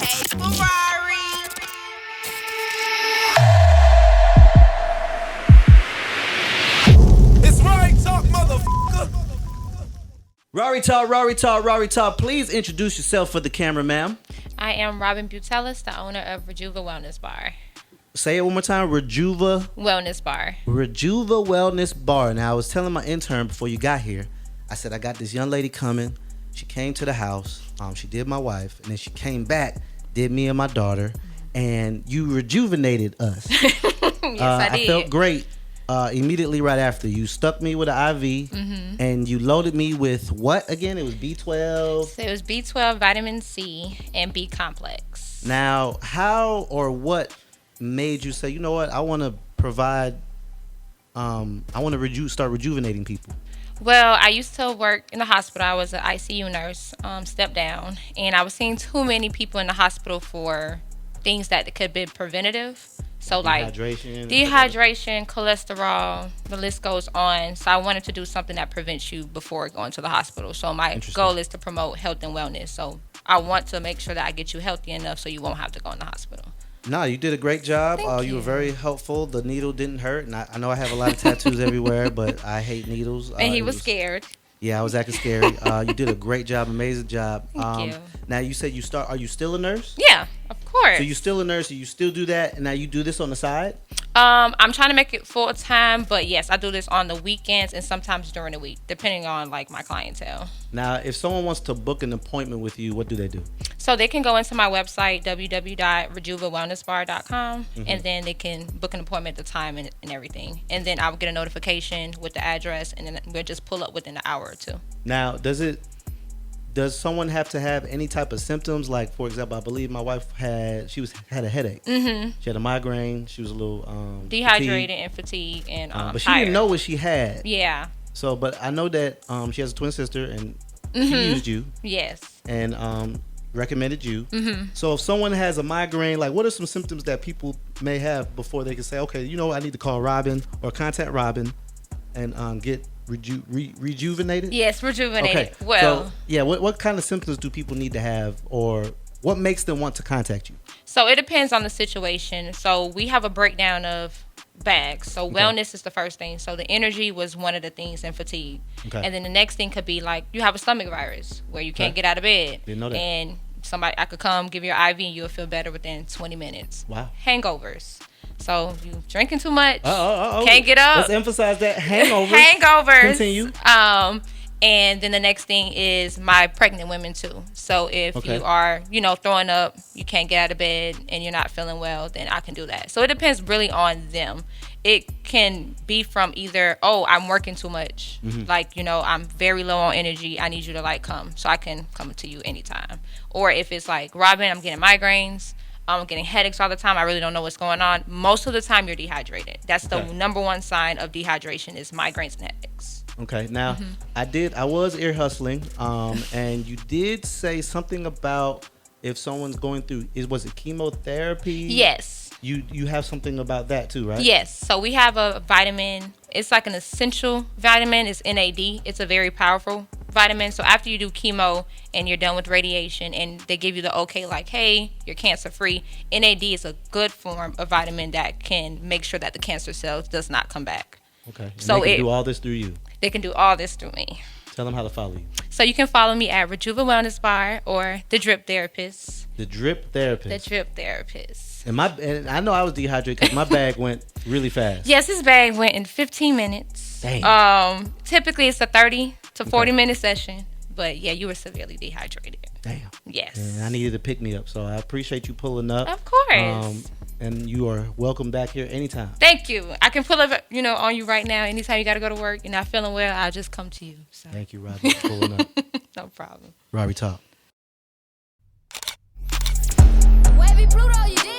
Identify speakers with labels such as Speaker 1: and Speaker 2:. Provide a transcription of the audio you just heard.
Speaker 1: Ferrari.
Speaker 2: It's right talk, motherfucker.
Speaker 3: Rari Talk. Please introduce yourself for the camera, ma'am.
Speaker 4: I am Robin Butellis, the owner of Rejuvaa Wellness Bar.
Speaker 3: Say it one more time. Rejuvaa
Speaker 4: Wellness Bar.
Speaker 3: Rejuvaa Wellness Bar. Now, I was telling my intern before you got here, I said, I got this young lady coming. She came to the house. She did my wife. And then she came back, did me and my daughter. And you rejuvenated us.
Speaker 4: Yes, I did.
Speaker 3: I felt great immediately right after. You stuck me with an IV. And you loaded me with what again? It was B12.
Speaker 4: So it was B12, vitamin C, and B complex.
Speaker 3: Now, how or what made you say, you know what, I want to provide, I want to start rejuvenating people?
Speaker 4: Well, I used to work in the hospital. I was an ICU nurse, step down, and I was seeing too many people in the hospital for things that could be preventative. So like dehydration, cholesterol, the list goes on. So I wanted to do something that prevents you before going to the hospital. So my goal is to promote health and wellness. So I want to make sure that I get you healthy enough so you won't have to go in the hospital.
Speaker 3: No, you did a great job. You were very helpful. The needle didn't hurt. And I know I have a lot of tattoos everywhere, but I hate needles.
Speaker 4: And he was scared.
Speaker 3: Yeah, I was acting scary. You did a great job, amazing job.
Speaker 4: Thank you.
Speaker 3: Now, you said are you still a nurse?
Speaker 4: Yeah, of course.
Speaker 3: So you're still a nurse, you still do that, and now you do this on the side?
Speaker 4: I'm trying to make it full time, but yes, I do this on the weekends and sometimes during the week, depending on like my clientele.
Speaker 3: Now, if someone wants to book an appointment with you, what do they do?
Speaker 4: So they can go into my website, www.rejuvaawellnessbar.com, and then they can book an appointment, the time and everything. And then I'll get a notification with the address, and then we'll just pull up within an hour or two.
Speaker 3: Now, does someone have to have any type of symptoms? Like, for example, I believe my wife had a headache. She had a migraine. She was a little
Speaker 4: dehydrated and fatigued and
Speaker 3: but she
Speaker 4: tired.
Speaker 3: didn't know what she had.
Speaker 4: Yeah.
Speaker 3: So, but I know that she has a twin sister, and she used you.
Speaker 4: Yes.
Speaker 3: And recommended you. So, if someone has a migraine, like, what are some symptoms that people may have before they can say, okay, you know, I need to call Robin or contact Robin and get rejuvenated?
Speaker 4: Yes, rejuvenated.
Speaker 3: Okay.
Speaker 4: Well,
Speaker 3: so, yeah, what kind of symptoms do people need to have, or what makes them want to contact you?
Speaker 4: So it depends on the situation. So we have a breakdown of bags. So wellness is the first thing. So the energy was one of the things, and fatigue. And then the next thing could be like you have a stomach virus where you can't get out of bed.
Speaker 3: Didn't know that.
Speaker 4: And I could come give you an IV and you'll feel better within 20 minutes.
Speaker 3: Wow.
Speaker 4: Hangovers. So you drinking too much, can't get up.
Speaker 3: Let's emphasize that. Hangovers.
Speaker 4: Hangovers.
Speaker 3: Continue.
Speaker 4: And then the next thing is my pregnant women too. So if you are, throwing up, you can't get out of bed, and you're not feeling well, then I can do that. So it depends really on them. It can be from either, I'm working too much. Like, I'm very low on energy. I need you to come. So I can come to you anytime. Or if it's like, Robin, I'm getting migraines. I'm getting headaches all the time. I really don't know what's going on. Most of the time, you're dehydrated. That's the number one sign of dehydration is migraines and headaches.
Speaker 3: Okay. Now, I was ear hustling, and you did say something about if someone's going through, was it chemotherapy?
Speaker 4: Yes.
Speaker 3: You have something about that too, right?
Speaker 4: Yes. So we have a vitamin. It's like an essential vitamin. It's NAD. It's a very powerful vitamin. So after you do chemo and you're done with radiation and they give you the okay, like, hey, you're cancer free, NAD is a good form of vitamin that can make sure that the cancer cells does not come back.
Speaker 3: Okay. And
Speaker 4: so
Speaker 3: they can do all this through you.
Speaker 4: They can do all this through me.
Speaker 3: Tell them how to follow you.
Speaker 4: So you can follow me at Rejuvaa Wellness Bar or The Drip Therapist.
Speaker 3: The Drip Therapist.
Speaker 4: The Drip Therapist.
Speaker 3: And I know I was dehydrated because my bag went really fast.
Speaker 4: Yes, his bag went in 15 minutes.
Speaker 3: Damn.
Speaker 4: Typically it's a 30 to 40 minute session. But yeah, you were severely dehydrated.
Speaker 3: Damn.
Speaker 4: Yes.
Speaker 3: And I needed to pick me up. So I appreciate you pulling up.
Speaker 4: Of course.
Speaker 3: And you are welcome back here anytime.
Speaker 4: Thank you. I can pull up, on you right now. Anytime you got to go to work, you're not feeling well, I'll just come to you. So.
Speaker 3: Thank you, Robbie, for pulling up.
Speaker 4: No problem.
Speaker 3: Robbie Talk.
Speaker 1: Wavy Pluto, you did.